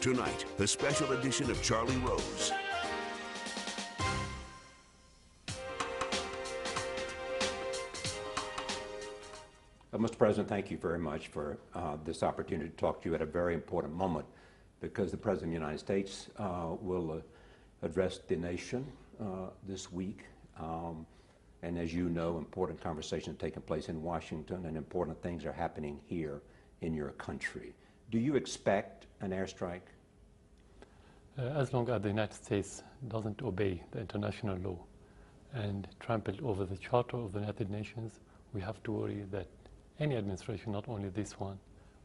Tonight, a special edition of Charlie Rose. Mr. President, thank you very much for this opportunity to talk to you at a very important moment, because the President of the United States will address the nation this week. And as you know, important conversations are taking place in Washington, and important things are happening here in your country. Do you expect an airstrike? As long as the United States doesn't obey the international law and trample over the Charter of the United Nations, we have to worry that any administration, not only this one,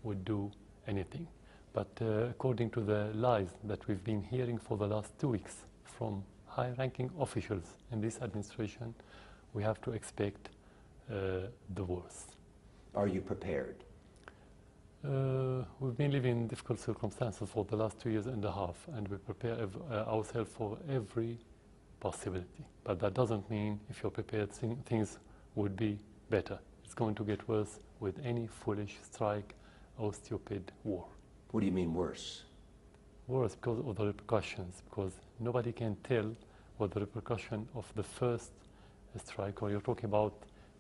would do anything. But according to the lies that we've been hearing for the last 2 weeks from high-ranking officials in this administration, we have to expect the worst. Are you prepared? We've been living in difficult circumstances for the last 2.5 years, and we prepare ourselves for every possibility. But that doesn't mean if you're prepared, things would be better. It's going to get worse with any foolish strike or stupid war. What do you mean worse? Worse because of the repercussions, because nobody can tell what the repercussion of the first strike, or you're talking about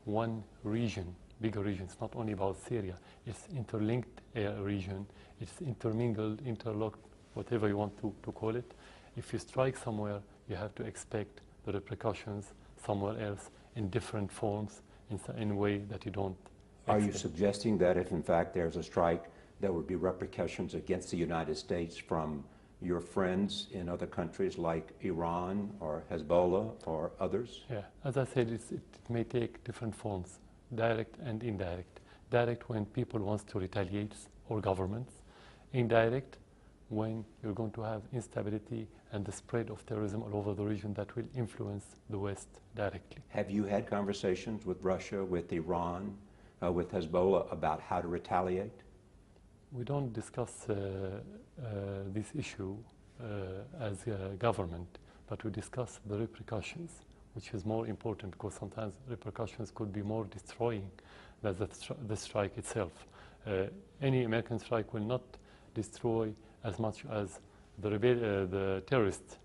one region, bigger region. It's not only about Syria, it's interlinked region, it's intermingled, interlocked, whatever you want to call it. If you strike somewhere, you have to expect the repercussions somewhere else in different forms, in a way that you don't expect. Are you suggesting that if in fact there's a strike, there would be repercussions against the United States from your friends in other countries like Iran or Hezbollah or others? Yeah, as I said, it may take different forms, direct and indirect. Direct when people want to retaliate, or governments. Indirect when you're going to have instability and the spread of terrorism all over the region that will influence the West directly. Have you had conversations with Russia, with Iran, with Hezbollah about how to retaliate? We don't discuss this issue as a government, but we discuss the repercussions, which is more important, because sometimes repercussions could be more destroying than the strike itself. Any American strike will not destroy as much as the terrorist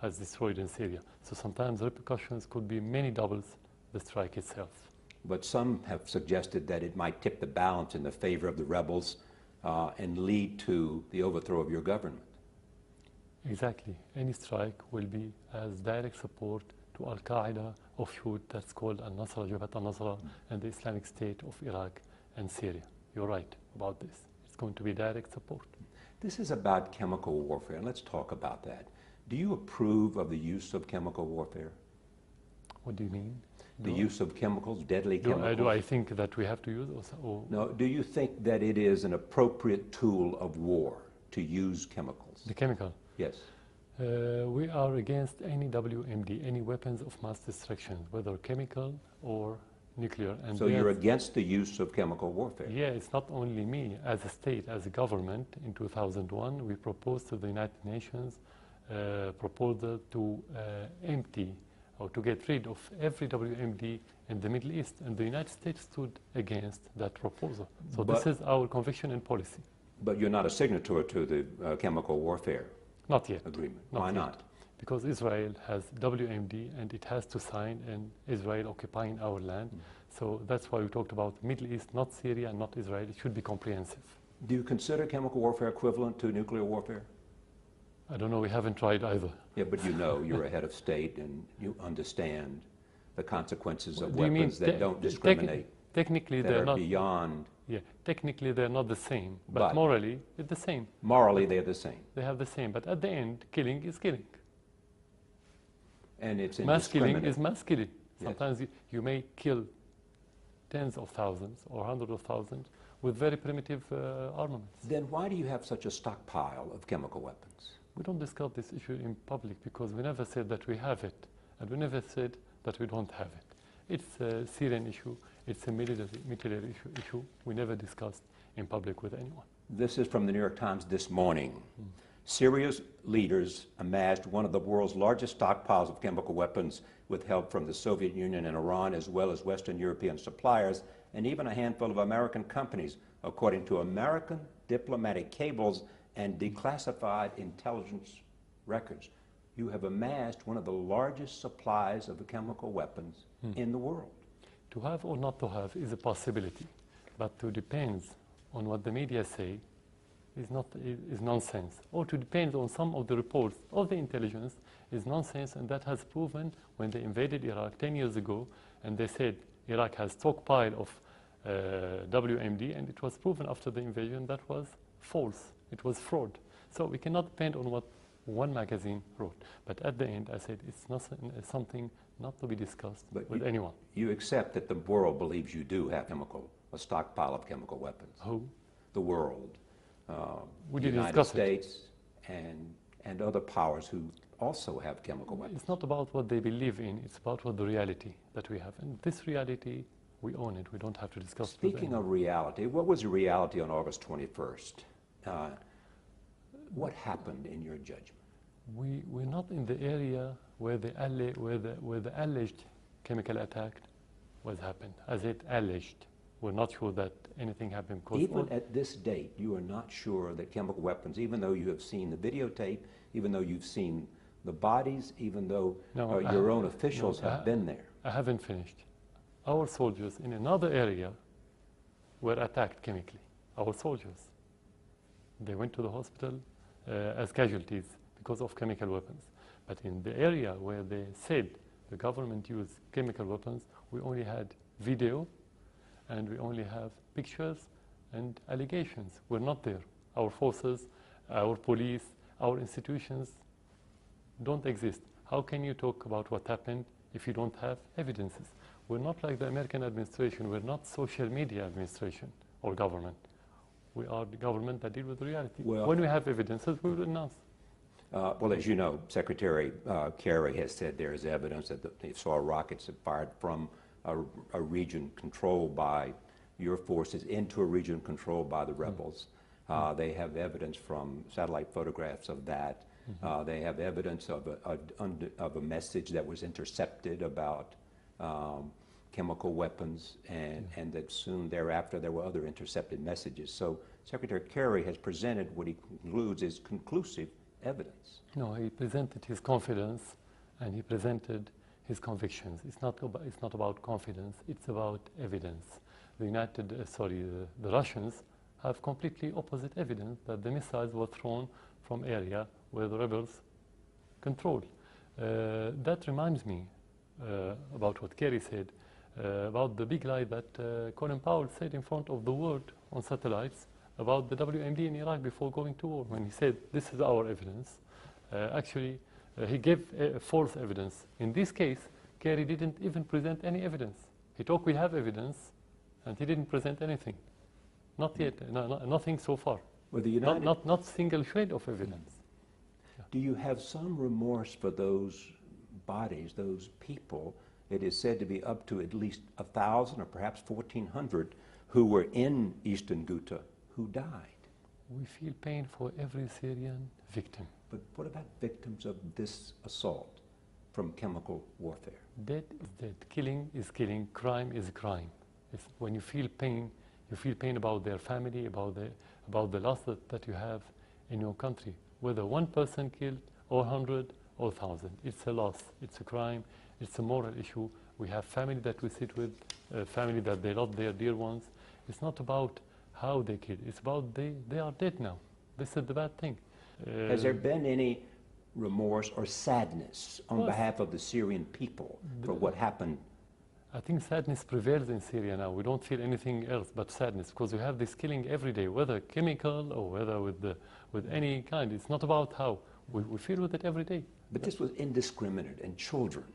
has destroyed in Syria. So sometimes the repercussions could be many doubles the strike itself. But some have suggested that it might tip the balance in the favor of the rebels and lead to the overthrow of your government. Exactly. Any strike will be as direct support to Al-Qaeda offshoot that's called Al-Nusra, Jabhat al-Nusra, and the Islamic State of Iraq and Syria. You're right about this. It's going to be direct support. This is about chemical warfare, and let's talk about that. Do you approve of the use of chemical warfare? What do you mean? The use of chemicals, deadly chemicals? Do I think that we have to use or No, do you think that it is an appropriate tool of war to use chemicals? The chemical? Yes. We are against any WMD, any weapons of mass destruction, whether chemical or nuclear. And so you're against the use of chemical warfare? Yeah, it's not only me. As a state, as a government, in 2001, we proposed to the United Nations a proposal to empty or to get rid of every WMD in the Middle East, and the United States stood against that proposal. So this is our conviction and policy. But you're not a signatory to the chemical warfare not yet agreement. Why not? Because Israel has WMD and it has to sign, and Israel occupying our land. So that's why we talked about Middle East, not Syria, not Israel. It should be comprehensive. Do you consider chemical warfare equivalent to nuclear warfare? I don't know, we haven't tried either. Yeah, but you know, you're a head of state and you understand the consequences of weapons that don't discriminate. Technically, that they're are not beyond. Yeah, technically they're not the same, but morally it's the same. Morally, they're the same. They have the same, but at the end, killing is killing. And it's mass killing indiscriminate. is mass killing. Yes. Sometimes you may kill tens of thousands or hundreds of thousands with very primitive armaments. Then why do you have such a stockpile of chemical weapons? We don't discuss this issue in public because we never said that we have it, and we never said that we don't have it. It's a Syrian issue, it's a military issue we never discussed in public with anyone. This is from the New York Times this morning. Syria's leaders amassed one of the world's largest stockpiles of chemical weapons with help from the Soviet Union and Iran, as well as Western European suppliers, and even a handful of American companies, according to American diplomatic cables and declassified intelligence records. You have amassed one of the largest supplies of chemical weapons in the world. To have or not to have is a possibility, but to depend on what the media say is nonsense. Or to depend on some of the reports of the intelligence is nonsense, and that has proven when they invaded Iraq 10 years ago, and they said Iraq has stockpile of WMD, and it was proven after the invasion that was false. It was fraud. So we cannot depend on what one magazine wrote. But at the end, I said it's not something not to be discussed with anyone. You accept that the world believes you do have a stockpile of chemical weapons. Who? The world. We the did United discuss States and other powers who also have chemical weapons. It's not about what they believe in, it's about what the reality that we have. And this reality, we own it. We don't have to discuss it. Speaking of reality, what was the reality on August 21st? What happened in your judgment? We're not in the area where the alleged chemical attack was happened. As it alleged, we're not sure that anything happened. Even at this date, you are not sure that chemical weapons, even though you have seen the videotape, even though you've seen the bodies, even though your own officials have been there. I haven't finished. Our soldiers in another area were attacked chemically. Our soldiers. They went to the hospital as casualties because of chemical weapons. But in the area where they said the government used chemical weapons, we only had video and we only have pictures and allegations. We're not there. Our forces, our police, our institutions don't exist. How can you talk about what happened if you don't have evidences? We're not like the American administration. We're not social media administration or government. We are the government that deal with reality. Well, when we have evidences, we will announce. Well, as you know, Secretary Kerry has said there is evidence that they saw rockets fired from a region controlled by your forces into a region controlled by the rebels. They have evidence from satellite photographs of that. They have evidence of a message that was intercepted about chemical weapons, and that soon thereafter there were other intercepted messages. So Secretary Kerry has presented what he concludes is conclusive evidence. No, he presented his confidence and he presented his convictions. It's not about confidence, it's about evidence. The Russians have completely opposite evidence that the missiles were thrown from area where the rebels control. That reminds me about what Kerry said, about the big lie that Colin Powell said in front of the world on satellites about the WMD in Iraq before going to war. When he said, this is our evidence, actually he gave false evidence. In this case, Kerry didn't even present any evidence. He talked, we have evidence, and he didn't present anything. Not yet, nothing so far. Well, not single shred of evidence. Yeah. Do you have some remorse for those bodies, those people? It is said to be up to at least 1,000 or perhaps 1,400 who were in Eastern Ghouta who died. We feel pain for every Syrian victim. But what about victims of this assault from chemical warfare? Dead is dead. Killing is killing. Crime is crime. It's when you feel pain about their family, about the loss that you have in your country. Whether one person killed, or 100, or 1,000. It's a loss. It's a crime. It's a moral issue. We have family that we sit with, family that they lost their dear ones. It's not about how they killed. It's about they are dead now. This is the bad thing. Has there been any remorse or sadness on behalf of the Syrian people for what happened? I think sadness prevails in Syria now. We don't feel anything else but sadness because we have this killing every day, whether chemical or whether with any kind. It's not about how. We feel with it every day. But this was indiscriminate, and children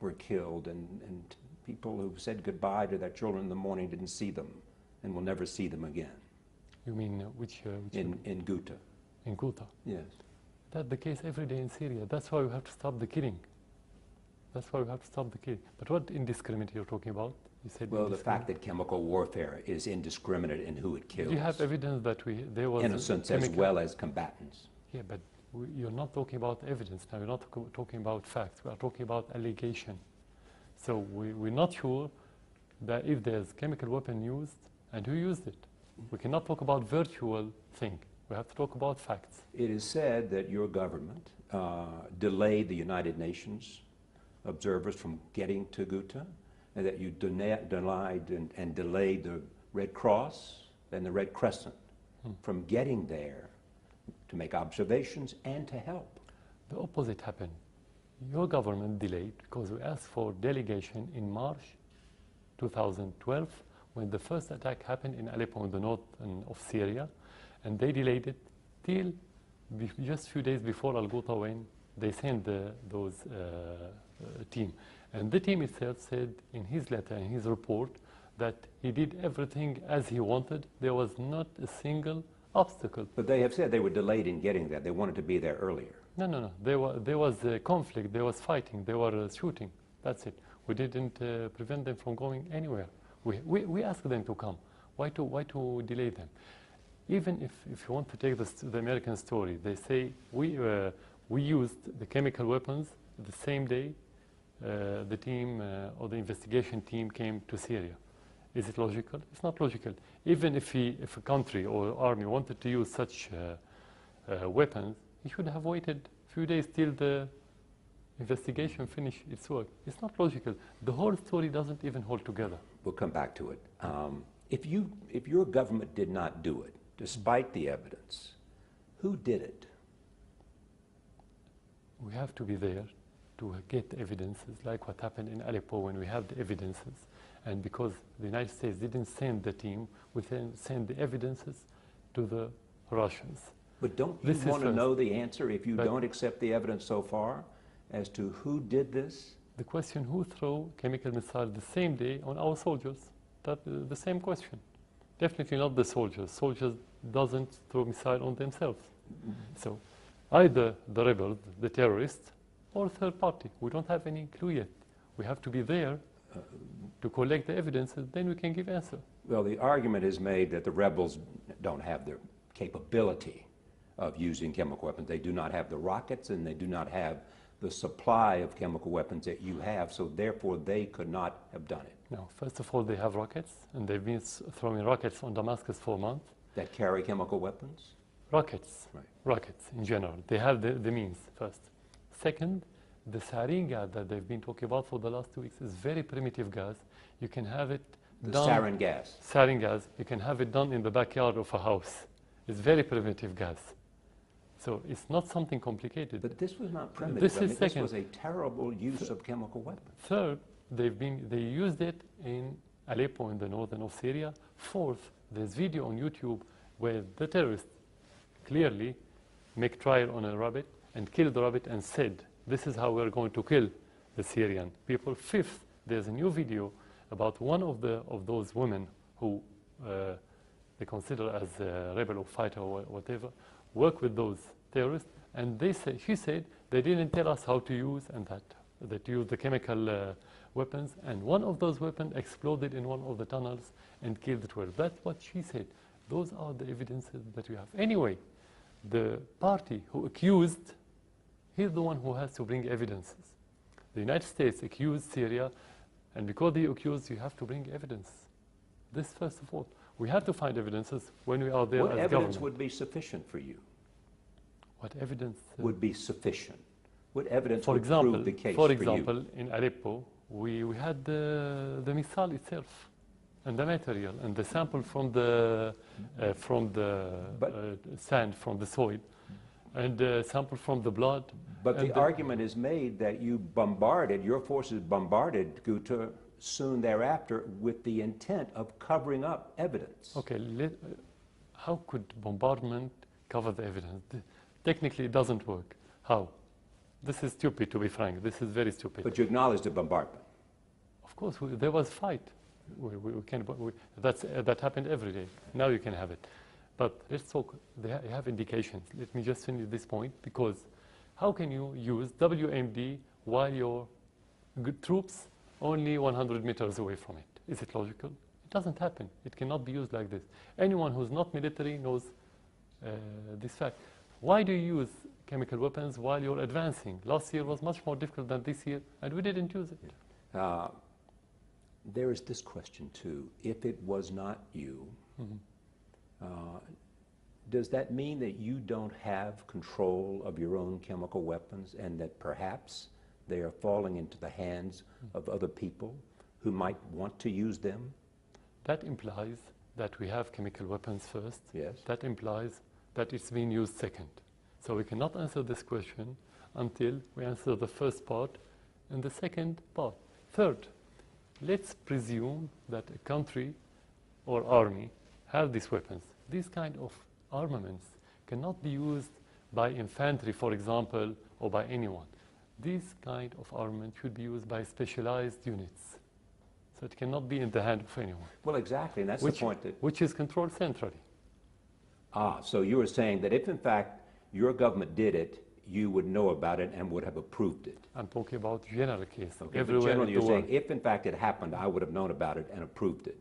were killed, and people who said goodbye to their children in the morning didn't see them and will never see them again. You mean which in Ghouta. In Ghouta? Yes. That's the case every day in Syria. That's why we have to stop the killing. That's why we have to stop the killing. But what indiscriminate you're talking about? You said well, the fact that chemical warfare is indiscriminate in who it kills. Do you have evidence that there was innocents as well as combatants? Yeah, but you're not talking about evidence now. You're not talking about facts. We are talking about allegation. So we're not sure that if there's chemical weapon used and who used it. We cannot talk about virtual thing. We have to talk about facts. It is said that your government delayed the United Nations observers from getting to Ghouta, and that you denied and delayed the Red Cross and the Red Crescent from getting there to make observations and to help. The opposite happened. Your government delayed because we asked for delegation in March 2012 when the first attack happened in Aleppo in the north of Syria, and they delayed it till just a few days before Al-Ghouta when they sent those team. And the team itself said in his letter, in his report, that he did everything as he wanted. There was not a single obstacle. But they have said they were delayed in getting there. They wanted to be there earlier. No. There was a conflict. There was fighting. There were shooting. That's it. We didn't prevent them from going anywhere. We asked them to come. Why to delay them? Even if you want to take the American story, they say we used the chemical weapons the same day the team or the investigation team came to Syria. Is it logical? It's not logical. Even if a country or army wanted to use such weapons, he should have waited a few days till the investigation finished its work. It's not logical. The whole story doesn't even hold together. We'll come back to it. If your government did not do it, despite the evidence, who did it? We have to be there to get evidences, like what happened in Aleppo when we have the evidences. And because the United States didn't send the team, we then send the evidences to the Russians. But don't you want to know the answer if you don't accept the evidence so far as to who did this? The question, who threw chemical missiles the same day on our soldiers? That the same question. Definitely not the soldiers. Soldiers doesn't throw missiles on themselves. So either the rebels, the terrorists, or third party. We don't have any clue yet. We have to be there to collect the evidence, and then we can give answer. Well, the argument is made that the rebels don't have the capability of using chemical weapons. They do not have the rockets, and they do not have the supply of chemical weapons that you have, so therefore they could not have done it. No, first of all, they have rockets, and they've been throwing rockets on Damascus for months. That carry chemical weapons? Rockets, right. Rockets in general. They have the means, first. Second, the sarin gas that they've been talking about for the last 2 weeks is very primitive gas. You can have it done. Sarin gas. Sarin gas. You can have it done in the backyard of a house. It's very primitive gas. So it's not something complicated. But this was not primitive. This was a terrible use of chemical weapons. Third, they used it in Aleppo in the northern of Syria. Fourth, there's video on YouTube where the terrorists clearly make trial on a rabbit and kill the rabbit and said, this is how we're going to kill the Syrian people. Fifth, there's a new video about one of those women who they consider as a rebel or fighter or whatever, work with those terrorists, and she said they didn't tell us how to use, and that used the chemical weapons, and one of those weapons exploded in one of the tunnels and killed 12. That's what she said. Those are the evidences that we have. Anyway, the party who accused, he's the one who has to bring evidences. The United States accused Syria, and because they accused, you have to bring evidence. This, first of all. We have to find evidences when we are there as government. What evidence would be sufficient for you? What evidence? Would be sufficient. What evidence would prove the case for you? For example, in Aleppo, we had the missile itself, and the material, and the sample from the sand, from the soil, and the sample from the blood. But the argument is made that you bombarded, your forces bombarded Ghouta soon thereafter with the intent of covering up evidence. Okay, how could bombardment cover the evidence? Technically, it doesn't work. How? This is stupid, to be frank. This is very stupid. But you acknowledge the bombardment. Of course, there was fight. That happened every day. Now you can have it. But let's talk. They have indications. Let me just finish this point, because how can you use WMD while your troops only 100 meters away from it? Is it logical? It doesn't happen. It cannot be used like this. Anyone who's not military knows this fact. Why do you use chemical weapons while you're advancing? Last year was much more difficult than this year, and we didn't use it. There is this question, too. If it was not you, does that mean that you don't have control of your own chemical weapons and that perhaps they are falling into the hands of other people who might want to use them? That implies that we have chemical weapons first. Yes. That implies that it's being used second. So we cannot answer this question until we answer the first part and the second part. Third, let's presume that a country or army have these weapons. These kind of armaments cannot be used by infantry, for example, or by anyone. This kind of armament should be used by specialized units. So it cannot be in the hand of anyone. Well, exactly, and that's the point. Which is controlled centrally. So you were saying that if, in fact, your government did it, you would know about it and would have approved it. I'm talking about general case. Okay, everywhere generally you're saying, if, in fact, it happened, I would have known about it and approved it.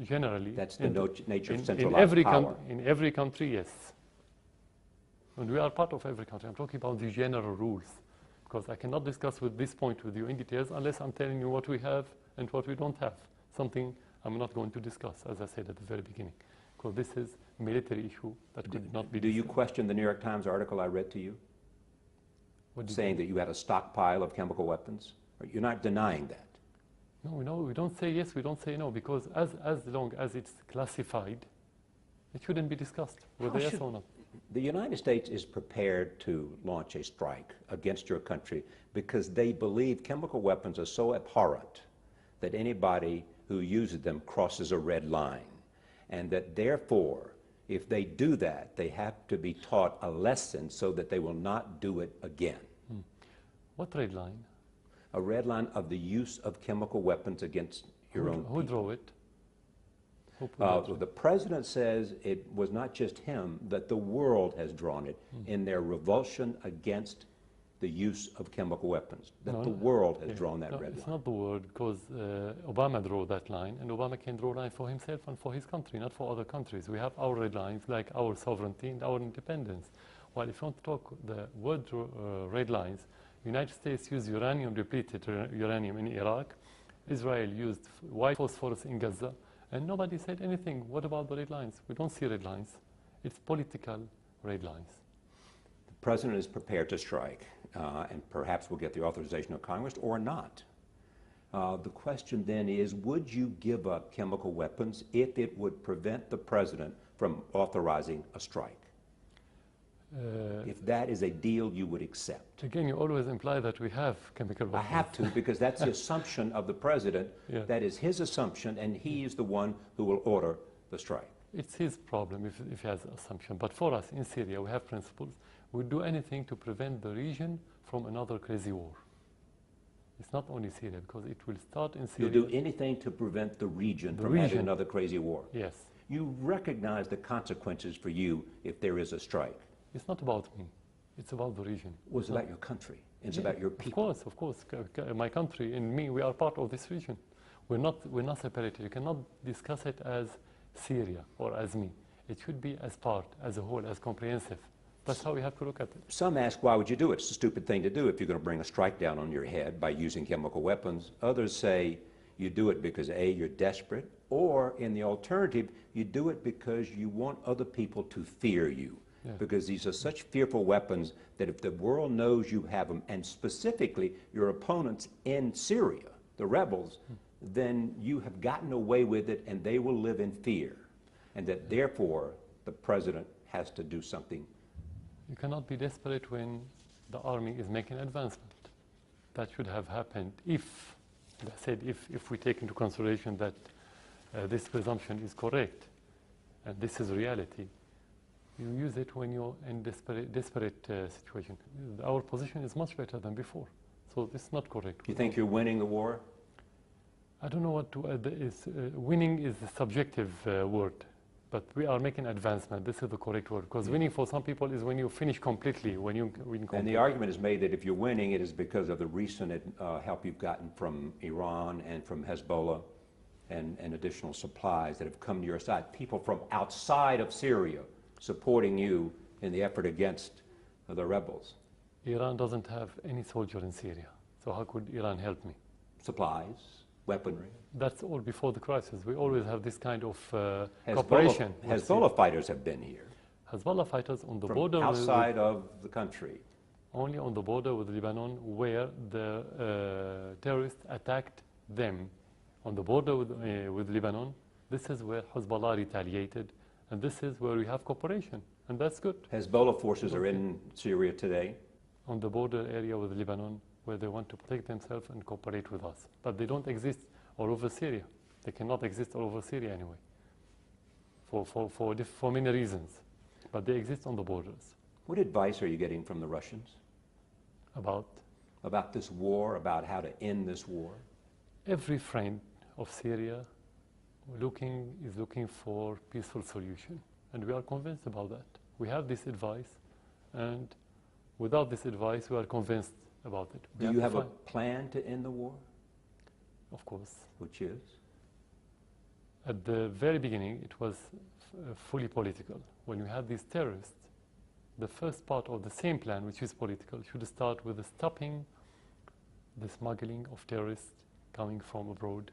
Generally. That's the nature of centralized power. In every country, yes. And we are part of every country. I'm talking about the general rules. Because I cannot discuss with this point with you in details unless I'm telling you what we have and what we don't have. Something I'm not going to discuss, as I said at the very beginning. Because this is a military issue that could not be discussed. Do you question the New York Times article I read to you? Saying that you had a stockpile of chemical weapons? You're not denying that? No, we don't say yes, we don't say no, because as long as it's classified, it shouldn't be discussed, whether yes or not. The United States is prepared to launch a strike against your country because they believe chemical weapons are so abhorrent that anybody who uses them crosses a red line, and that therefore, if they do that, they have to be taught a lesson so that they will not do it again. What red line? A red line of the use of chemical weapons against your own people. Who drew it? The president says it was not just him, that the world has drawn it in their revulsion against the use of chemical weapons, that the world has drawn that red line. It's not the world, because Obama drew that line, and Obama can draw a line for himself and for his country, not for other countries. We have our red lines, like our sovereignty and our independence. While if you want to talk the word red lines, United States used uranium-depleted uranium in Iraq, Israel used white phosphorus in Gaza, and nobody said anything. What about the red lines? We don't see red lines. It's political red lines. The president is prepared to strike, and perhaps will get the authorization of Congress or not. The question then is, would you give up chemical weapons if it would prevent the president from authorizing a strike? If that is a deal you would accept. Again, you always imply that we have chemical weapons. I have to, because that's the assumption of the president. Yeah. That is his assumption, and he is the one who will order the strike. It's his problem if he has an assumption. But for us in Syria, we have principles. We'll do anything to prevent the region from another crazy war. It's not only Syria, because it will start in Syria. You'll do anything to prevent the region from having another crazy war. Yes. You recognize the consequences for you if there is a strike. It's not about me. It's about the region. Well, it's about your country. It's about your people. Of course. My country and me, we are part of this region. We're not separated. You cannot discuss it as Syria or as me. It should be as part, as a whole, as comprehensive. That's how we have to look at it. Some ask, why would you do it? It's a stupid thing to do if you're going to bring a strike down on your head by using chemical weapons. Others say you do it because, A, you're desperate, or in the alternative, you do it because you want other people to fear you. Yeah. Because these are such fearful weapons that if the world knows you have them, and specifically your opponents in Syria, the rebels, then you have gotten away with it and they will live in fear. And that therefore the president has to do something. You cannot be desperate when the army is making advancement. That should have happened if, as I said, if we take into consideration that this presumption is correct and this is reality. You use it when you're in desperate situation. Our position is much better than before, so this is not correct. You think you're winning the war? I don't know what to winning is a subjective word, but we are making advancement. This is the correct word, because winning for some people is when you finish completely, when you win completely. And the argument is made that if you're winning, it is because of the recent help you've gotten from Iran and from Hezbollah and additional supplies that have come to your side. People from outside of Syria supporting you in the effort against the rebels? Iran doesn't have any soldier in Syria. So how could Iran help me? Supplies, weaponry. That's all before the crisis. We always have this kind of cooperation. Hezbollah fighters have been here. Hezbollah fighters on the from border outside of the country. Only on the border with Lebanon, where the terrorists attacked them on the border with Lebanon. This is where Hezbollah retaliated, and this is where we have cooperation, and that's good. Hezbollah forces are in Syria today? On the border area with Lebanon, where they want to protect themselves and cooperate with us. But they don't exist all over Syria. They cannot exist all over Syria anyway, for many reasons. But they exist on the borders. What advice are you getting from the Russians? About this war, about how to end this war? Every friend of Syria is looking for peaceful solution. And we are convinced about that. We have this advice, and without this advice, we are convinced about it. Do you have a plan to end the war? Of course. Which is? At the very beginning, it was fully political. When you had these terrorists, the first part of the same plan, which is political, should start with stopping the smuggling of terrorists coming from abroad,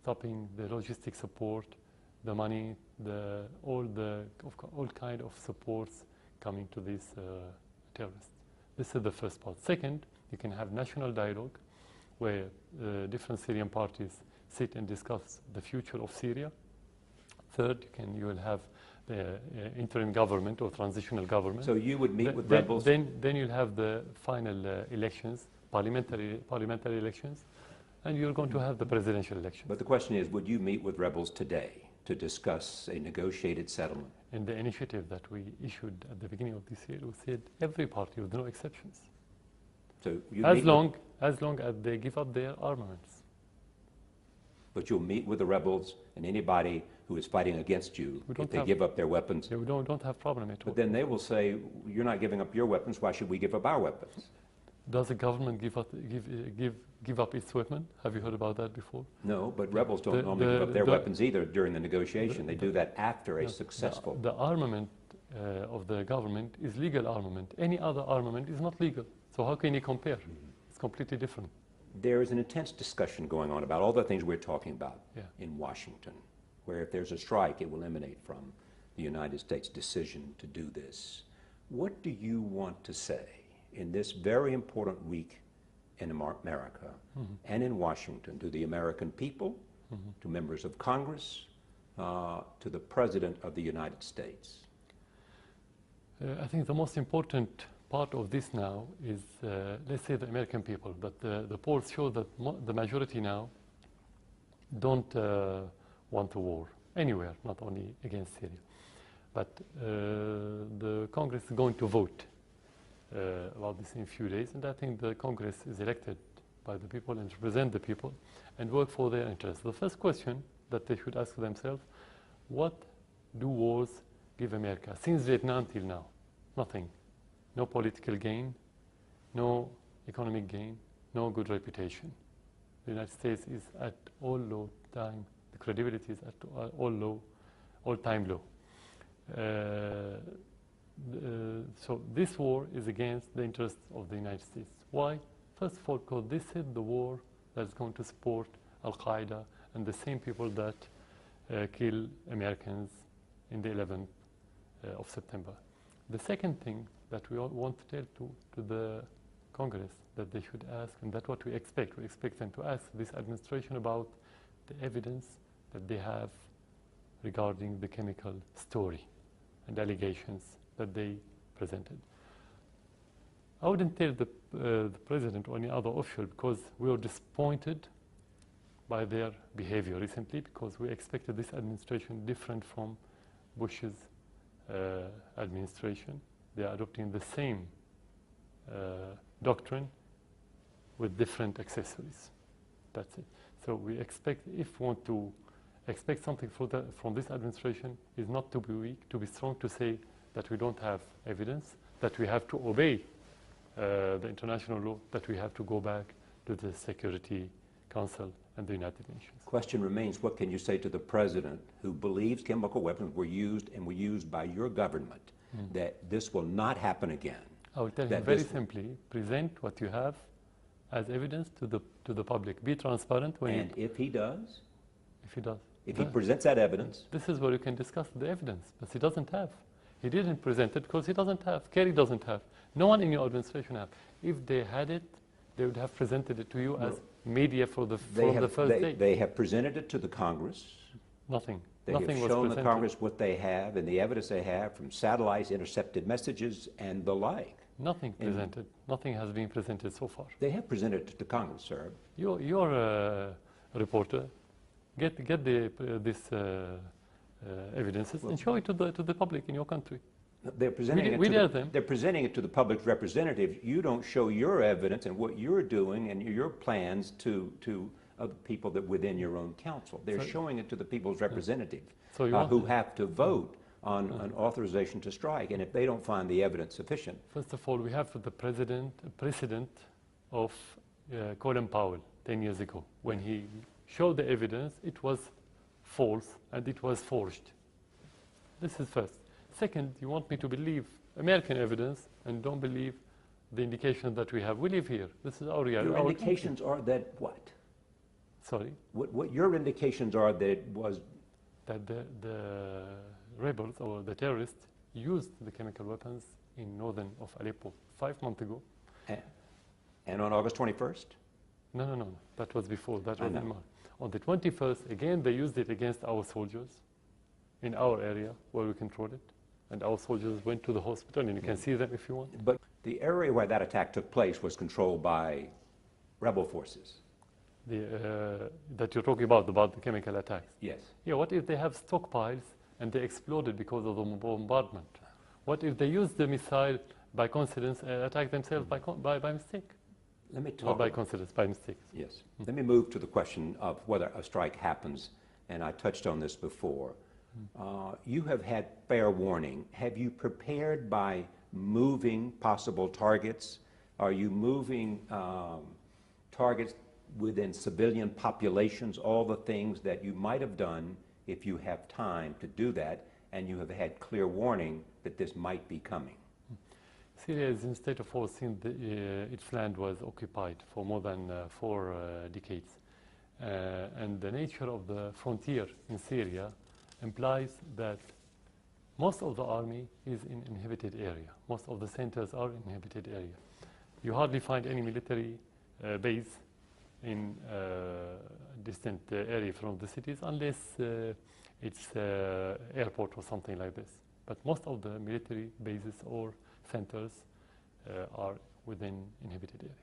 stopping the logistic support, the money, all kind of supports coming to these terrorists. This is the first part. Second, you can have national dialogue where different Syrian parties sit and discuss the future of Syria. Third, you will have the interim government or transitional government. So you would meet with rebels? Then you'll have the final elections, parliamentary elections, and you're going to have the presidential election. But the question is, would you meet with rebels today to discuss a negotiated settlement? In the initiative that we issued at the beginning of this year, we said every party with no exceptions. So as long as they give up their armaments. But you'll meet with the rebels and anybody who is fighting against you if they give up their weapons. Yeah, we don't have problem at all. But then they will say, you're not giving up your weapons, why should we give up our weapons? Does the government give up its weapon? Have you heard about that before? No, but rebels don't normally give up their weapons either during the negotiation. They do that after a successful... The armament of the government is legal armament. Any other armament is not legal. So how can you compare? It's completely different. There is an intense discussion going on about all the things we're talking about in Washington, where if there's a strike, it will emanate from the United States' decision to do this. What do you want to say in this very important week in America and in Washington to the American people, to members of Congress, to the President of the United States? I think the most important part of this now is, let's say, the American people. But the polls show that the majority now don't want a war anywhere, not only against Syria. But the Congress is going to vote about this in a few days, and I think the Congress is elected by the people and represent the people and work for their interests. The first question that they should ask themselves, what do wars give America? Since Vietnam till now, nothing. No political gain, no economic gain, no good reputation. The United States is at all time, the credibility is at all-time low. So this war is against the interests of the United States. Why? First of all, because this is the war that's going to support Al-Qaeda and the same people that kill Americans in the 11th of September. The second thing that we want to tell to the Congress that they should ask, and that's what we expect. We expect them to ask this administration about the evidence that they have regarding the chemical story and allegations that they presented. I wouldn't tell the president or any other official because we were disappointed by their behavior recently because we expected this administration different from Bush's administration. They are adopting the same doctrine with different accessories. That's it. So we expect, if we want to expect something from this administration, is not to be weak, to be strong, to say that we don't have evidence, that we have to obey the international law, that we have to go back to the Security Council and the United Nations. Question remains, what can you say to the president who believes chemical weapons were used and were used by your government that this will not happen again. I will tell him That very this- simply, present what you have as evidence to the public. Be transparent when And if he does, if he does. if he presents that evidence, This is where you can discuss the evidence, but he doesn't have. He didn't present it because he doesn't have. Kerry doesn't have. No one in your administration have. If they had it, they would have presented it to you as media from the first day. they have presented it to the Congress. Nothing. They Nothing have was shown the presented. Congress what they have and the evidence they have from satellites, intercepted messages, and the like. Nothing presented. Nothing has been presented so far. They have presented it to the Congress, sir. You're a reporter. Get this evidences and show it to the public in your country. They're presenting, We dare them. they're presenting it to the public's representatives. You don't show your evidence and what you're doing and your plans to other people that within your own council. They're showing it to the people's representatives So you want who to- have to vote on an authorization to strike. And if they don't find the evidence sufficient, First of all, we have the precedent of Colin Powell 10 years ago. When he showed the evidence, it was false and it was forged. This is first. Second, you want me to believe American evidence and don't believe the indication that we have. We live here. This is our reality. your indications are that what? Sorry, What your indications are that it was that the rebels or the terrorists used the chemical weapons in northern of Aleppo 5 months ago. and on August 21st? No. That was before. That I was know. in March. On the 21st, again, they used it against our soldiers in our area where we control it. And our soldiers went to the hospital, and you can see them if you want. But the area where that attack took place was controlled by rebel forces. That you're talking about the chemical attacks. Yes. Yeah, what if they have stockpiles and they exploded because of the bombardment? What if they use the missile by coincidence and attack themselves by mistake? Let me Not talk by about, coincidence, by mistake. yes. Let me move to the question of whether a strike happens, and I touched on this before. You have had fair warning. Have you prepared by moving possible targets? Are you moving targets within civilian populations, all the things that you might have done if you have time to do that, and you have had clear warning that this might be coming? Syria is in a state of war since its land was occupied for more than 4 decades. And the nature of the frontier in Syria implies that most of the army is in inhabited area. Most of the centers are in inhabited area. You hardly find any military base in distant area from the cities unless it's airport or something like this. But most of the military bases or centers are within inhabited area.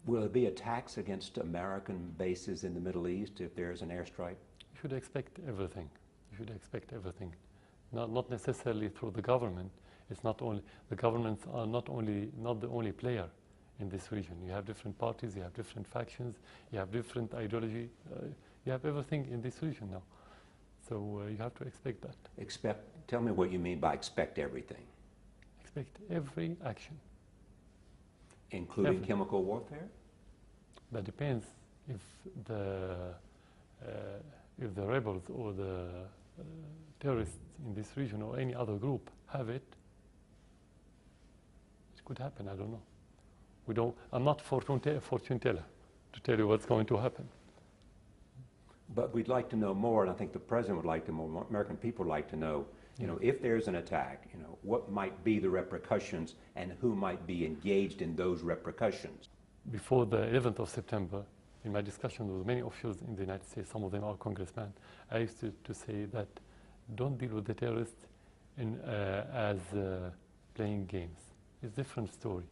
Will there be attacks against American bases in the Middle East if there's an airstrike? You should expect everything. You should expect everything. Not necessarily through the government. It's not only the governments are not the only player in this region. You have different parties, you have different factions, you have different ideology. You have everything in this region now. So you have to expect that. Tell me what you mean by expect everything. Expect every action. Including Every- chemical warfare? That depends if the rebels or the terrorists in this region or any other group have it. It could happen. I don't know. I'm not fortune teller to tell you what's going to happen. But we'd like to know more, and I think the President would like to know, American people would like to know, if there's an attack, what might be the repercussions and who might be engaged in those repercussions. Before the 11th of September, in my discussion with many officials in the United States, some of them are congressmen, I used to say that don't deal with the terrorists as playing games. It's a different story.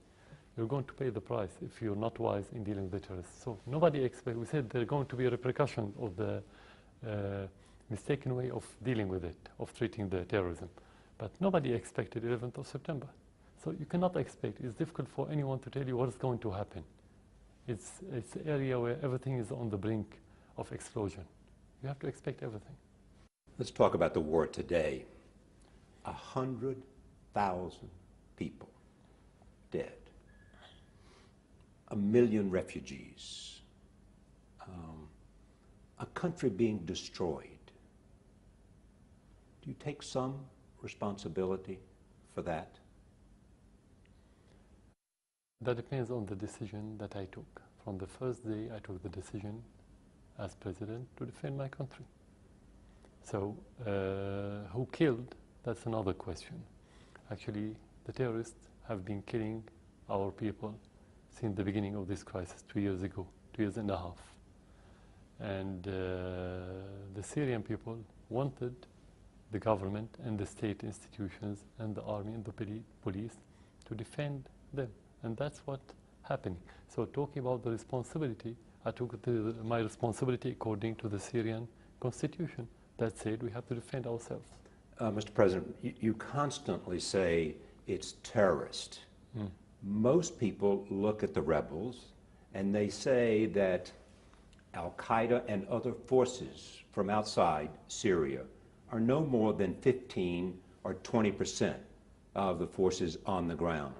You're going to pay the price if you're not wise in dealing with the terrorists. So nobody expects, we said there are going to be a repercussion of the mistaken way of dealing with it, of treating the terrorism. But nobody expected 11th of September. So you cannot expect, it's difficult for anyone to tell you what is going to happen. It's an area where everything is on the brink of explosion. You have to expect everything. Let's talk about the war today. 100,000 people dead. 1 million refugees. A country being destroyed. Do you take some responsibility for that? That depends on the decision that I took. From the first day, I took the decision as president to defend my country. So, who killed? That's another question. Actually, the terrorists have been killing our people since the beginning of this crisis 2 years ago, 2.5 years. And the Syrian people wanted the government and the state institutions and the army and the police to defend them. And that's what happened. So talking about the responsibility, I took my responsibility according to the Syrian constitution. That said, we have to defend ourselves. Mr. President, you constantly say it's terrorist. Most people look at the rebels and they say that Al-Qaeda and other forces from outside Syria are no more than 15 or 20% of the forces on the ground.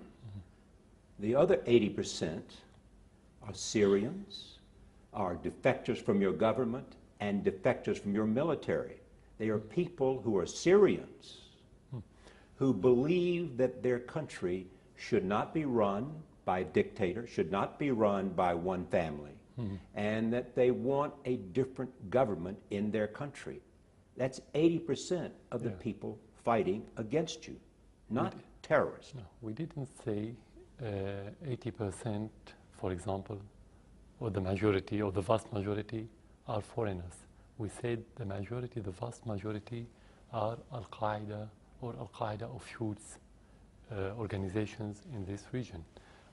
The other 80% are Syrians, are defectors from your government, and defectors from your military. They are people who are Syrians who believe that their country should not be run by a dictator, should not be run by one family, and that they want a different government in their country. That's 80% of the people fighting against you, not terrorists. No, we didn't say 80%, for example, or the majority or the vast majority are foreigners. We said the majority, the vast majority are Al-Qaeda or Al-Qaeda offshoots organizations in this region.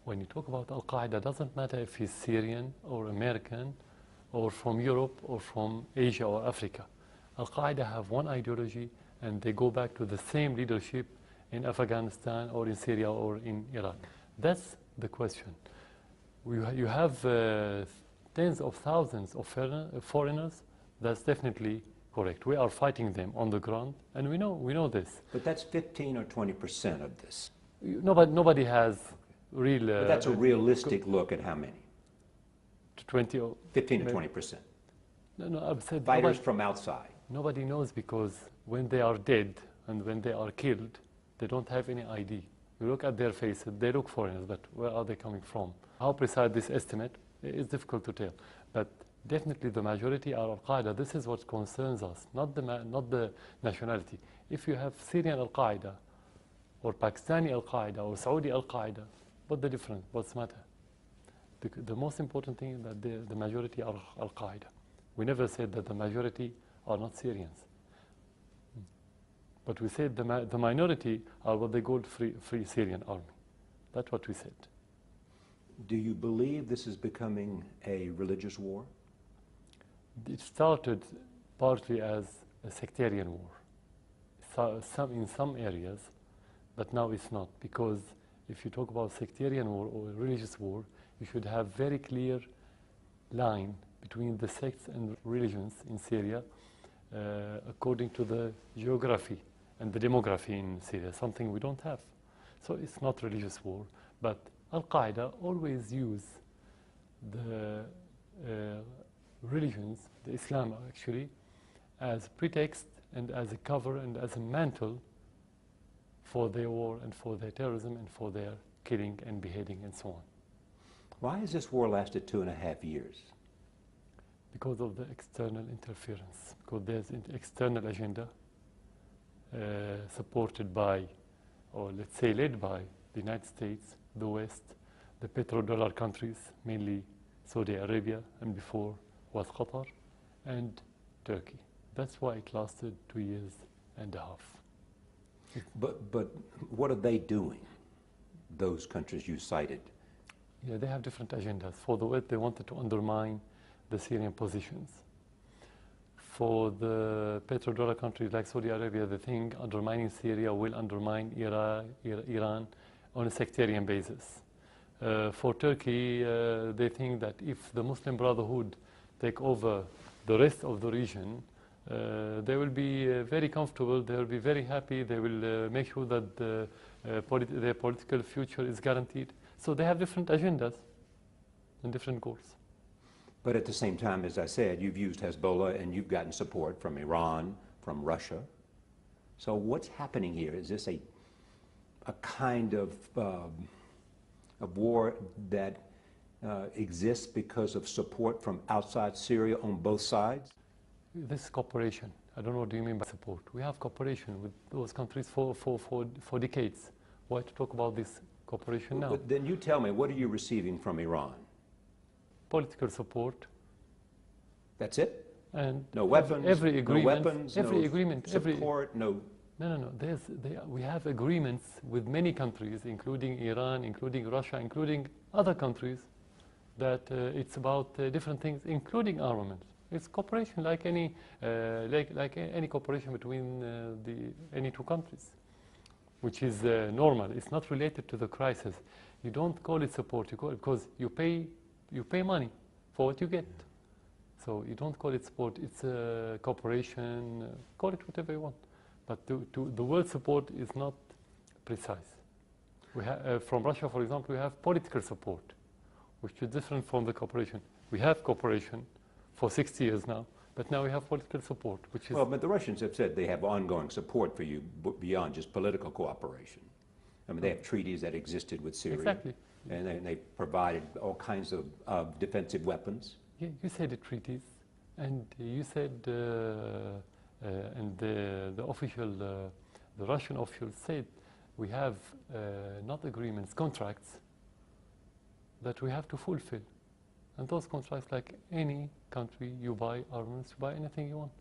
When you talk about Al-Qaeda, it doesn't matter if he's Syrian or American or from Europe or from Asia or Africa. Al-Qaeda have one ideology and they go back to the same leadership in Afghanistan or in Syria or in Iraq. That's the question. You have tens of thousands of foreigners. That's definitely correct. We are fighting them on the ground, and we know this. But that's 15 or 20% of this. Nobody has real. But that's a realistic look at how many? 20 or 15 to 20%. No, I've said fighters from outside. Nobody knows, because when they are dead and when they are killed, they don't have any ID. You look at their faces, they look foreigners, but where are they coming from? How precise this estimate is difficult to tell. But definitely the majority are Al-Qaeda. This is what concerns us, not the nationality. If you have Syrian Al-Qaeda or Pakistani Al-Qaeda or Saudi Al-Qaeda, what's the difference? What's the matter? The most important thing is that the majority are Al-Qaeda. We never said that the majority are not Syrians. But we said the minority are what they call free Syrian army. That's what we said. Do you believe this is becoming a religious war? It started partly as a sectarian war, in some areas, but now it's not. Because if you talk about sectarian war or religious war, you should have very clear line between the sects and religions in Syria according to the geography and the demography in Syria, something we don't have. So it's not religious war, but Al-Qaeda always use the religions, the Islam actually, as pretext and as a cover and as a mantle for their war and for their terrorism and for their killing and beheading and so on. Why has this war lasted 2.5 years? Because of the external interference, because there's an external agenda supported by, or let's say led by, the United States, the West, the petrodollar countries, mainly Saudi Arabia, and before was Qatar, and Turkey. That's why it lasted 2.5 years. But what are they doing, those countries you cited? Yeah, they have different agendas. For the West, they wanted to undermine the Syrian positions. For the petrodollar countries like Saudi Arabia, they think undermining Syria will undermine Iran on a sectarian basis. For Turkey, they think that if the Muslim Brotherhood take over the rest of the region, they will be very comfortable, they will be very happy, they will make sure that their political future is guaranteed. So they have different agendas and different goals. But at the same time, as I said, you've used Hezbollah and you've gotten support from Iran, from Russia. So what's happening here? Is this a kind of war that exists because of support from outside Syria on both sides? This is cooperation. I don't know what do you mean by support. We have cooperation with those countries for decades. Why to talk about this cooperation now? But then you tell me, what are you receiving from Iran? Political support. That's it? And no weapons, every agreement, no weapons, every no agreement, support, no... No. We have agreements with many countries, including Iran, including Russia, including other countries, that it's about different things, including armaments. It's cooperation like any cooperation between any two countries, which is normal. It's not related to the crisis. You don't call it support. You call it because you pay money for what you get. So you don't call it support. It's cooperation. Call it whatever you want. But the word support is not precise. We from Russia, for example, we have political support, which is different from the cooperation. We have cooperation for 60 years now, but now we have political support, which is... Well, but the Russians have said they have ongoing support for you beyond just political cooperation. I mean, they have treaties that existed with Syria. Exactly. And they provided all kinds of defensive weapons. Yeah, you said the treaties, and you said, and the official, the Russian officials said, we have not agreements, contracts that we have to fulfill. And those contracts, like any country, you buy armaments, you buy anything you want.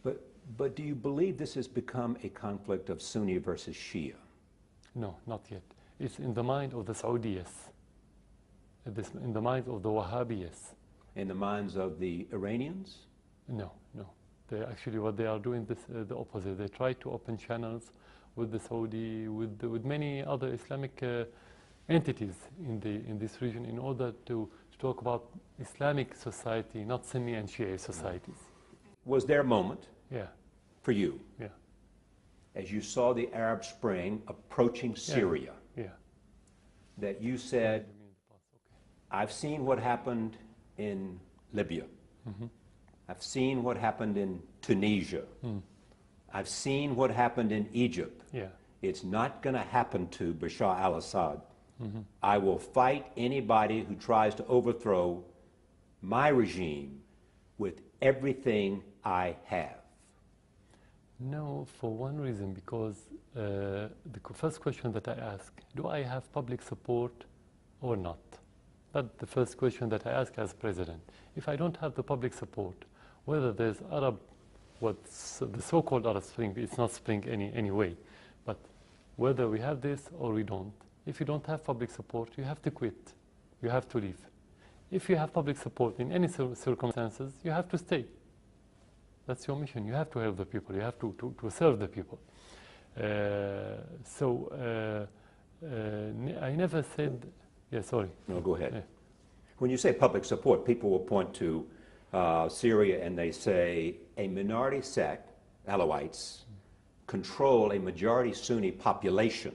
But do you believe this has become a conflict of Sunni versus Shia? No, not yet. It's in the mind of the Saudis, in the minds of the Wahhabis. In the minds of the Iranians? No. They actually, what they are doing is the opposite. They try to open channels with the Saudi, with many other Islamic entities in this region in order to talk about Islamic society, not Sunni and Shia societies. Was there a moment for you, Yeah. as you saw the Arab Spring approaching Syria, that you said, I've seen what happened in Libya. I've seen what happened in Tunisia. I've seen what happened in Egypt. It's not going to happen to Bashar al-Assad. I will fight anybody who tries to overthrow my regime with everything I have. No, for one reason, because the first question that I ask, do I have public support or not? That's the first question that I ask as president. If I don't have the public support, whether there's what's the so-called Arab Spring, it's not spring anyway, but whether we have this or we don't, if you don't have public support, you have to quit, you have to leave. If you have public support in any circumstances, you have to stay. That's your mission. You have to help the people. You have to serve the people. I never said... Yeah, sorry. No, go ahead. Yeah. When you say public support, people will point to Syria and they say a minority sect, Alawites, control a majority Sunni population.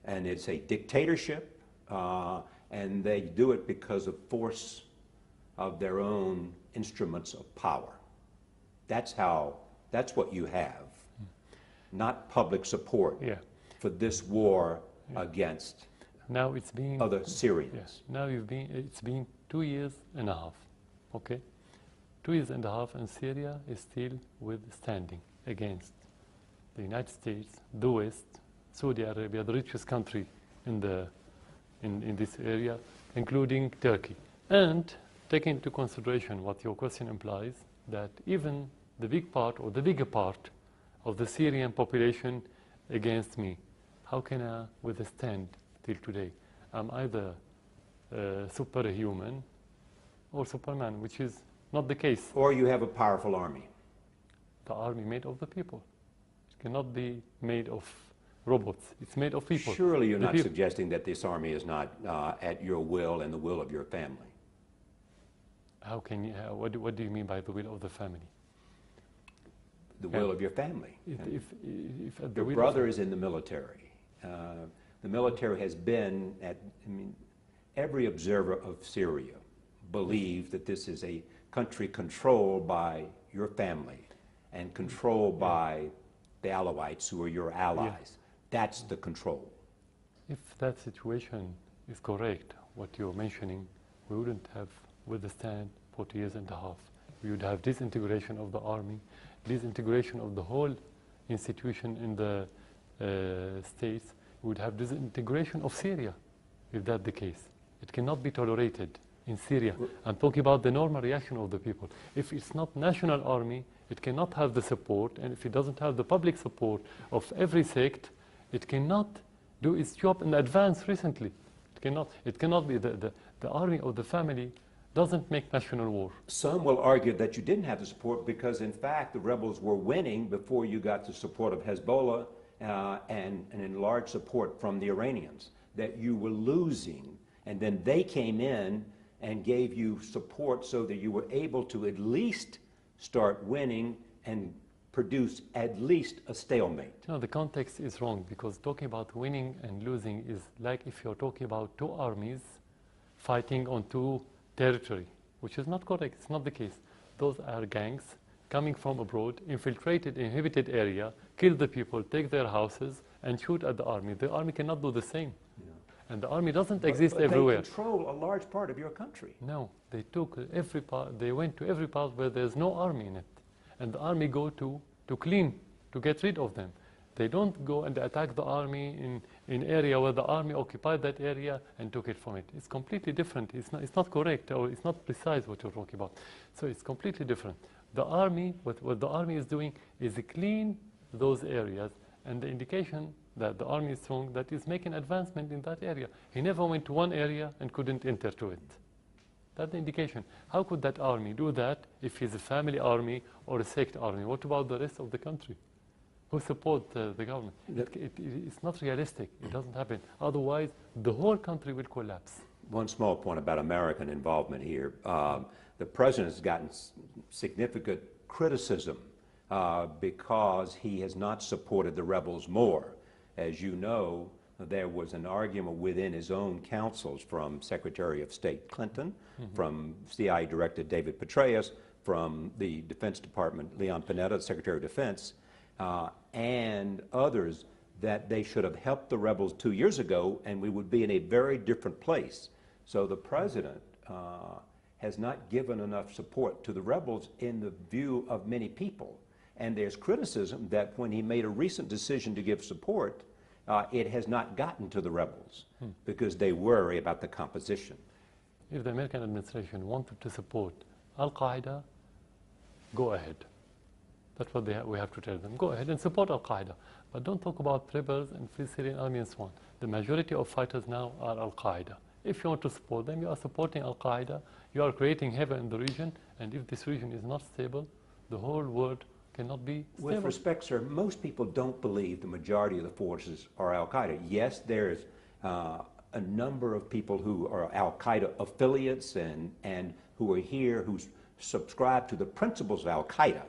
And it's a dictatorship, and they do it because of force of their own instruments of power. That's what you have, not public support for this war against now it's been other Syrians. Now it's been 2 years and a half, okay? 2 years and a half, and Syria is still withstanding against the United States, the West, Saudi Arabia, the richest country in this area, including Turkey. And taking into consideration what your question implies, that even the big part or the bigger part of the Syrian population against me, how can I withstand till today? I'm either superhuman or Superman, which is not the case. Or you have a powerful army. The army made of the people. It cannot be made of robots. It's made of people. Surely you're not suggesting that this army is not at your will and the will of your family. How can you, what do you mean by the will of the family? The will of your family. If your brother is in the military. The military has been every observer of Syria believes that this is a country controlled by your family and controlled by the Alawites, who are your allies. That's the control. If that situation is correct, what you're mentioning, we wouldn't have withstand 40 years and a half. We would have disintegration of the army, disintegration of the whole institution in the states. We would have disintegration of Syria, if that's the case. It cannot be tolerated in Syria. I'm talking about the normal reaction of the people. If it's not national army, it cannot have the support, and if it doesn't have the public support of every sect, it cannot do its job in advance recently. It cannot be the army of the family doesn't make national war. Some will argue that you didn't have the support because, in fact, the rebels were winning before you got the support of Hezbollah and in large support from the Iranians, that you were losing, and then they came in and gave you support so that you were able to at least start winning and produce at least a stalemate. No, the context is wrong, because talking about winning and losing is like if you're talking about two armies fighting on two territory, which is not correct. It's not the case. Those are gangs coming from abroad, infiltrated inhabited area, kill the people, take their houses, and shoot at the army. The army cannot do the same. Yeah. And the army doesn't exist everywhere. They control a large part of your country. No, they took every part. They went to every part where there's no army in it. And the army go to clean, to get rid of them. They don't go and attack the army in area where the army occupied that area and took it from it. It's completely different. It's not correct, or it's not precise what you're talking about. So it's completely different. The army, what the army is doing is clean those areas, and the indication that the army is strong, that is making advancement in that area. He never went to one area and couldn't enter to it. That's the indication. How could that army do that if he's a family army or a sect army? What about the rest of the country who support the government? It's not realistic. It doesn't happen. Otherwise, the whole country will collapse. One small point about American involvement here. The president has gotten significant criticism because he has not supported the rebels more. As you know, there was an argument within his own councils from Secretary of State Clinton, from CIA Director David Petraeus, from the Defense Department, Leon Panetta, Secretary of Defense, and others, that they should have helped the rebels 2 years ago and we would be in a very different place. So the president has not given enough support to the rebels in the view of many people. And there's criticism that when he made a recent decision to give support, it has not gotten to the rebels because they worry about the composition. If the American administration wanted to support Al-Qaeda, go ahead. That's what we have to tell them. Go ahead and support Al-Qaeda. But don't talk about rebels and Free Syrian Army and so on. The majority of fighters now are Al-Qaeda. If you want to support them, you are supporting Al-Qaeda. You are creating havoc in the region. And if this region is not stable, the whole world cannot be stable. With respect, sir, most people don't believe the majority of the forces are Al-Qaeda. Yes, there's a number of people who are Al-Qaeda affiliates and who are here who subscribe to the principles of Al-Qaeda.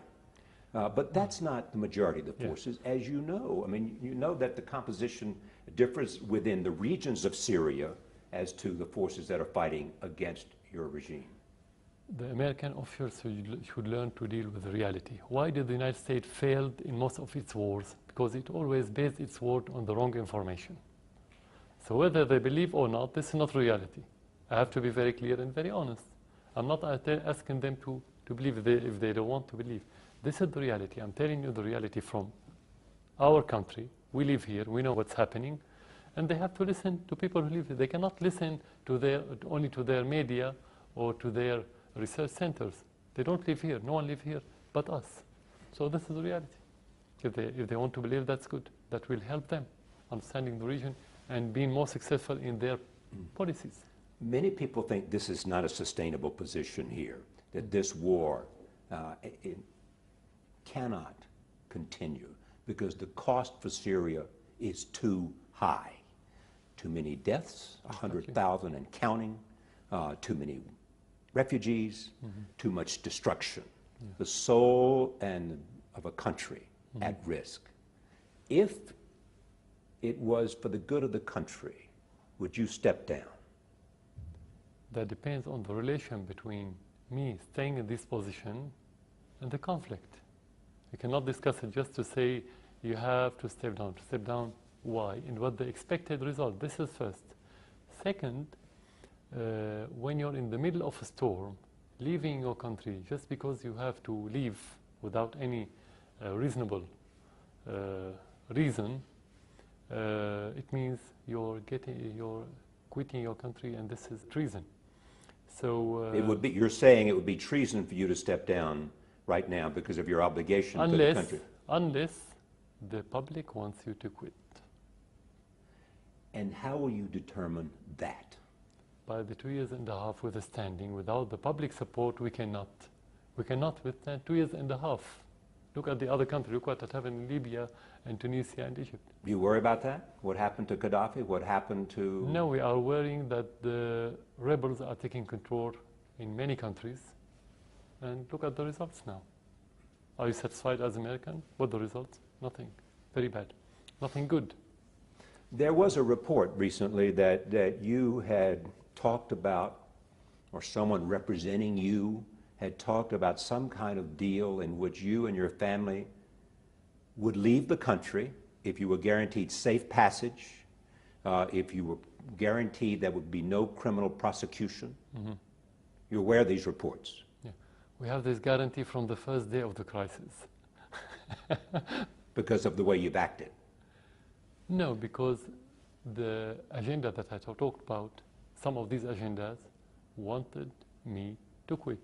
But that's not the majority of the forces, as you know. I mean, you know that the composition differs within the regions of Syria as to the forces that are fighting against your regime. The American officers should learn to deal with the reality. Why did the United States fail in most of its wars? Because it always based its war on the wrong information. So whether they believe or not, this is not reality. I have to be very clear and very honest. I'm not asking them to believe if they don't want to believe. This is the reality. I'm telling you the reality from our country. We live here. We know what's happening. And they have to listen to people who live here. They cannot listen to only to their media or to their research centers. They don't live here. No one lives here but us. So this is the reality. If they want to believe, that's good. That will help them understanding the region and being more successful in their policies. Many people think this is not a sustainable position here, that this war it cannot continue because the cost for Syria is too high. Too many deaths, 100,000 and counting, too many refugees, too much destruction. The soul of a country at risk. If it was for the good of the country, would you step down? That depends on the relation between me staying in this position and the conflict. We cannot discuss it just to say you have to step down. To step down, why? And what the expected result? This is first. Second, when you're in the middle of a storm, leaving your country just because you have to leave without any reasonable reason, it means you're quitting your country, and this is treason. So it would be. You're saying it would be treason for you to step down right now because of your obligation to the country. Unless the public wants you to quit. And how will you determine that? By the 2.5 years withstanding, without the public support, we cannot. We cannot withstand 2.5 years. Look at the other countries. Look what happened in Libya and Tunisia and Egypt. Do you worry about that? What happened to Gaddafi? What happened to... No, we are worrying that the rebels are taking control in many countries. And look at the results now. Are you satisfied as American? What the results? Nothing. Very bad. Nothing good. There was a report recently that you had talked about, or someone representing you had talked about some kind of deal in which you and your family would leave the country if you were guaranteed safe passage, if you were guaranteed there would be no criminal prosecution. Mm-hmm. You're aware of these reports? Yeah. We have this guarantee from the first day of the crisis. Because of the way you've acted? No, because the agenda that I talked about, some of these agendas wanted me to quit.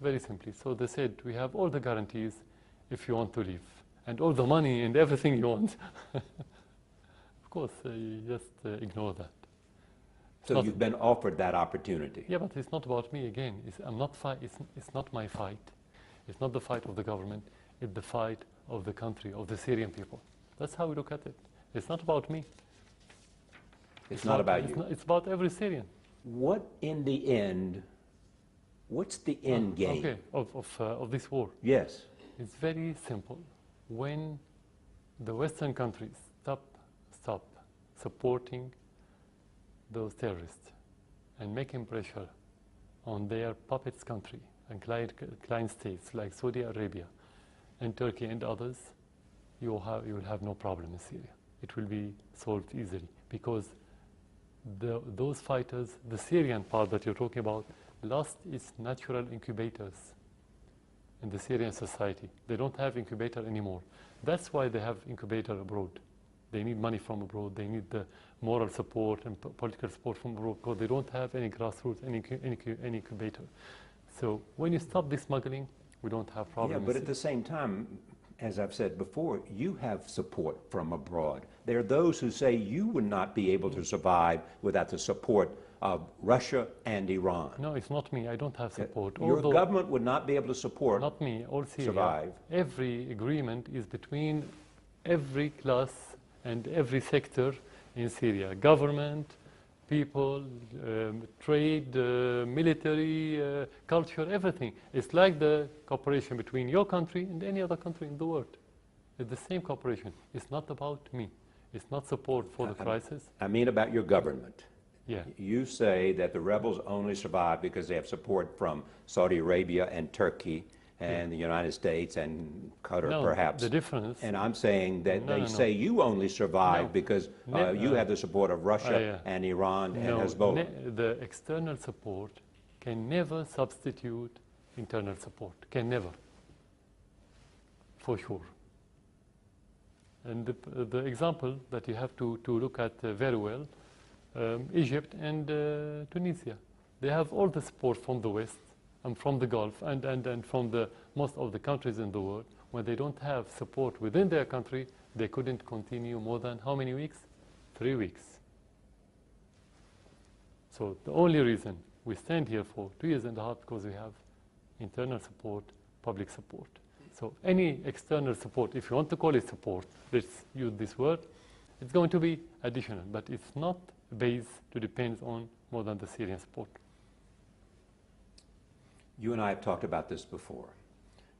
Very simply. So they said, we have all the guarantees if you want to leave, and all the money and everything you want. Of course, you just ignore that. So you've been offered that opportunity? Yeah, but it's not about me again. It's not my fight. It's not the fight of the government. It's the fight of the country, of the Syrian people. That's how we look at it. It's not about me. It's not about you. It's about every Syrian. What, in the end, what's the end game? Okay, of this war? Yes. It's very simple. When the Western countries stop supporting those terrorists and making pressure on their puppets country and client states like Saudi Arabia and Turkey and others, you will have no problem in Syria. It will be solved easily because those fighters, the Syrian part that you're talking about, lost its natural incubators in the Syrian society. They don't have incubator anymore. That's why they have incubator abroad. They need money from abroad. They need the moral support and political support from abroad because they don't have any grassroots, any incubator. So when you stop this smuggling, we don't have problems. Yeah, but at the same time, as I've said before, you have support from abroad. There are those who say you would not be able to survive without the support of Russia and Iran. No, it's not me. I don't have support. Your government would not be able to support. Not me. All Syria. Survive. Every agreement is between every class and every sector in Syria. Government, people, trade, military, culture, everything. It's like the cooperation between your country and any other country in the world. It's the same cooperation. It's not about me. It's not support for the crisis. I mean about your government. Yeah. You say that the rebels only survive because they have support from Saudi Arabia and Turkey and the United States and Qatar, perhaps. The difference. And I'm saying that they say you only survive because you have the support of Russia and Iran and Hezbollah. The external support can never substitute internal support. Can never. For sure. And the example that you have to look at very well, Egypt and Tunisia. They have all the support from the West and from the Gulf and from most of the countries in the world. When they don't have support within their country, they couldn't continue more than how many weeks? 3 weeks. So the only reason we stand here for 2.5 years because we have internal support, public support. So any external support, if you want to call it support, let's use this word, it's going to be additional, but it's not based to depend on more than the Syrian support. You and I have talked about this before.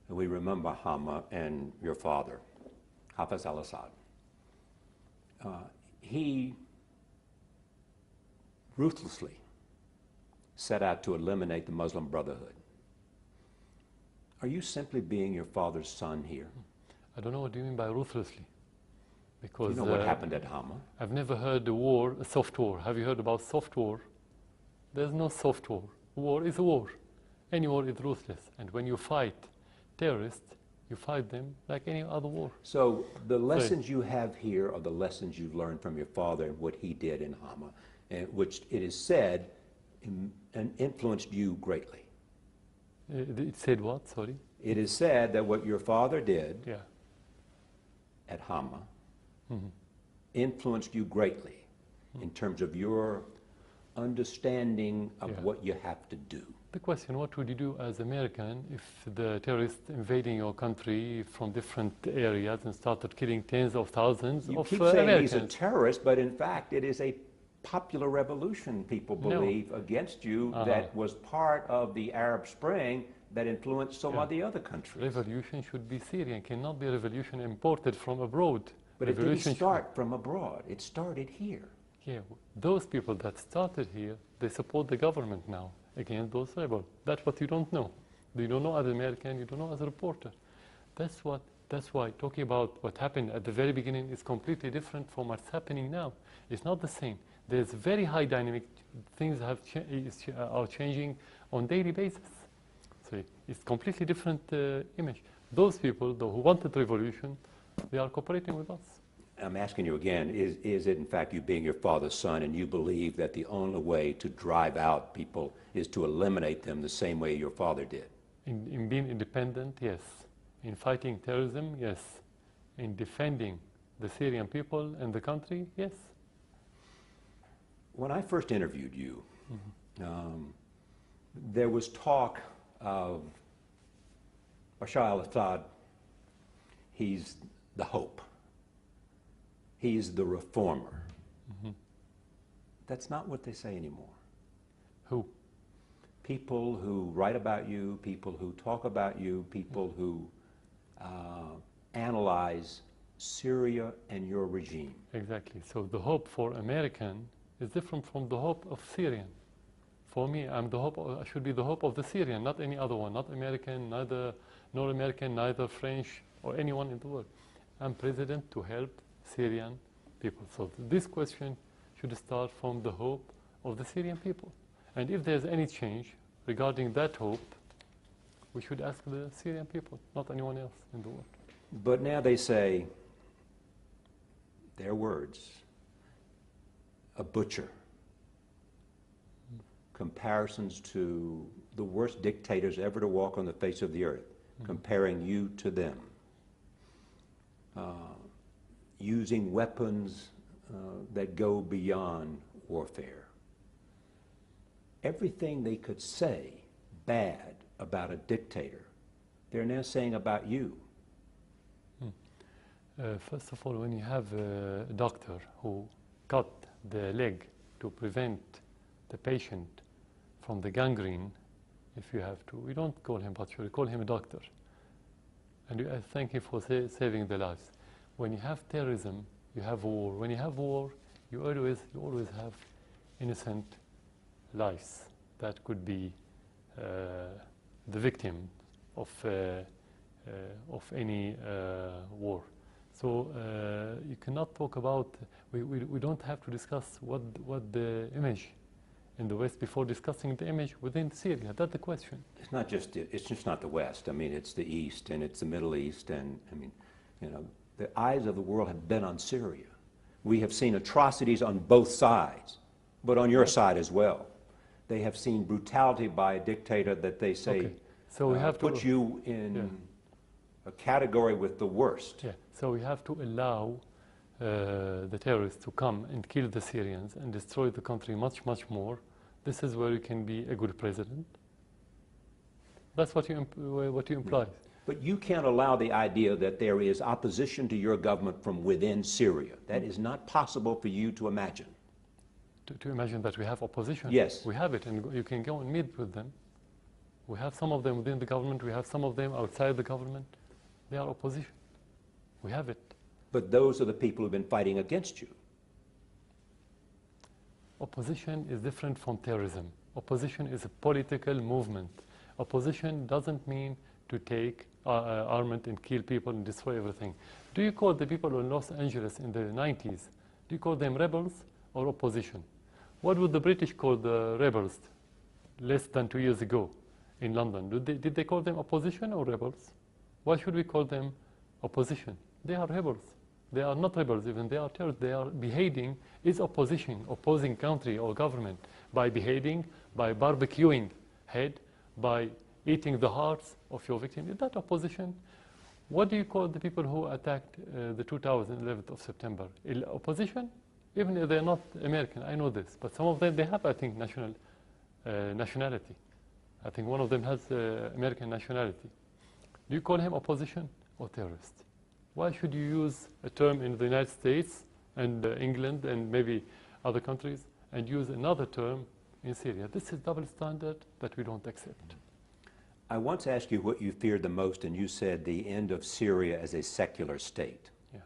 We remember Hama and your father, Hafez al-Assad. He ruthlessly set out to eliminate the Muslim Brotherhood. Are you simply being your father's son here? I don't know what you mean by ruthlessly. Because You know what happened at Hama? I've never heard a war, a soft war. Have you heard about soft war? There's no soft war. War is a war. Any war is ruthless. And when you fight terrorists, you fight them like any other war. So the lessons you have here are the lessons you've learned from your father and what he did in Hama, and which it is said and influenced you greatly. It said what? Sorry? It is said that what your father did Yeah. at Hama influenced you greatly in terms of your understanding of Yeah. what you have to do. The question, what would you do as American if the terrorists invading your country from different areas and started killing tens of thousands You of keep saying Americans? he's a terrorist, but in fact it is a popular revolution, people No. believe, against you that was part of the Arab Spring that influenced so Yeah. many other countries. Revolution should be Syrian, cannot be revolution imported from abroad. But it didn't Revolution start from abroad. It started here. Yeah, those people that started here, they support the government now against those rebels. That's what you don't know. You don't know as an American, you don't know as a reporter. That's why talking about what happened at the very beginning is completely different from what's happening now. It's not the same. There's very high dynamic things are changing on daily basis. So it's completely different image. Those people, though, who wanted revolution, they are cooperating with us. I'm asking you again, is it in fact you being your father's son and you believe that the only way to drive out people is to eliminate them the same way your father did? In being independent, yes. In fighting terrorism, yes. In defending the Syrian people and the country, yes. When I first interviewed you, there was talk of Bashar al-Assad. He's the hope. He's the reformer. That's not what they say anymore. Who? People who write about you, people who talk about you, people who analyze Syria and your regime. Exactly. So the hope for American is different from the hope of Syrian. For me, I should be the hope of the Syrian, not any other one, not American, neither American, neither French, or anyone in the world. I'm president to help Syrian people. So this question should start from the hope of the Syrian people. And if there's any change regarding that hope, we should ask the Syrian people, not anyone else in the world. But now they say, their words, a butcher. Comparisons to the worst dictators ever to walk on the face of the earth, comparing you to them. Using weapons that go beyond warfare. Everything they could say bad about a dictator, they're now saying about you. First of all, when you have a doctor who cut the leg to prevent the patient from the gangrene, if you have to, we don't call him butcher, we call him a doctor. And I thank him for saving the lives. When you have terrorism, you have war. When you have war, you always have innocent lives that could be the victim of any war. So you cannot talk about, we don't have to discuss what the image in the West before discussing the image within Syria. That's the question. It's just not the West. I mean, it's the East and it's the Middle East, and I mean, you know, the eyes of the world have been on Syria. We have seen atrocities on both sides, but on your side as well. They have seen brutality by a dictator that they say so we have puts you in a category with the worst. Yeah. So we have to allow the terrorists to come and kill the Syrians and destroy the country much, much more. This is where you can be a good president. That's what you imply. But you can't allow the idea that there is opposition to your government from within Syria. That is not possible for you to imagine. To imagine that we have opposition? Yes. We have it, and you can go and meet with them. We have some of them within the government. We have some of them outside the government. They are opposition. We have it. But those are the people who've been fighting against you. Opposition is different from terrorism. Opposition is a political movement. Opposition doesn't mean to take armament and kill people and destroy everything. Do you call the people in Los Angeles in the 90s, do you call them rebels or opposition? What would the British call the rebels less than 2 years ago in London? Did they call them opposition or rebels? Why should we call them opposition? They are rebels. They are not rebels even, they are terrorists. They are behaving is opposition, opposing country or government by behaving, by barbecuing head, by eating the hearts of your victim. Is that opposition? What do you call the people who attacked the 2011th of September? Opposition? Even if they're not American, I know this. But some of them, they have, I think, nationality. I think one of them has American nationality. Do you call him opposition or terrorist? Why should you use a term in the United States and England and maybe other countries and use another term in Syria? This is double standard that we don't accept. I once asked you what you feared the most, and you said the end of Syria as a secular state. Yeah.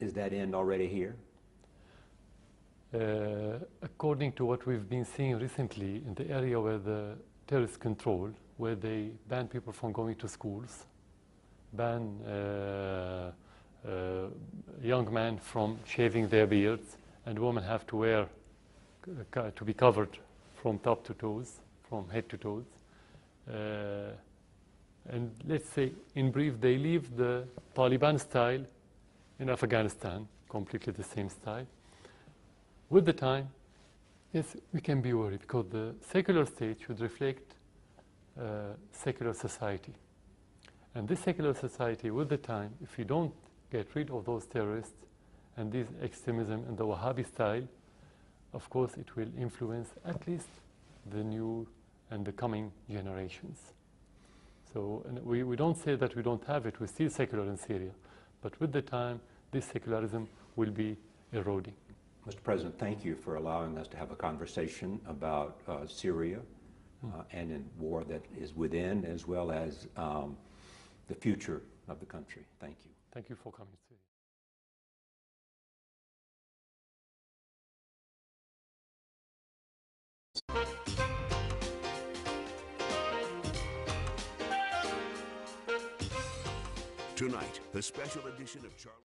Is that end already here? According to what we've been seeing recently in the area where the terrorists control, where they ban people from going to schools, ban young men from shaving their beards, and women have to wear, to be covered from top to toes, from head to toes. And let's say, in brief, they leave the Taliban style in Afghanistan, completely the same style. With the time, yes, we can be worried because the secular state should reflect secular society. And this secular society, with the time, if you don't get rid of those terrorists and this extremism and the Wahhabi style, of course it will influence at least the new and the coming generations. So and we don't say that we don't have it, we're still secular in Syria. But with the time, this secularism will be eroding. Mr. President, thank you for allowing us to have a conversation about Syria and in war that is within, as well as the future of the country. Thank you. Thank you for coming to Syria. Tonight, a special edition of Charlie.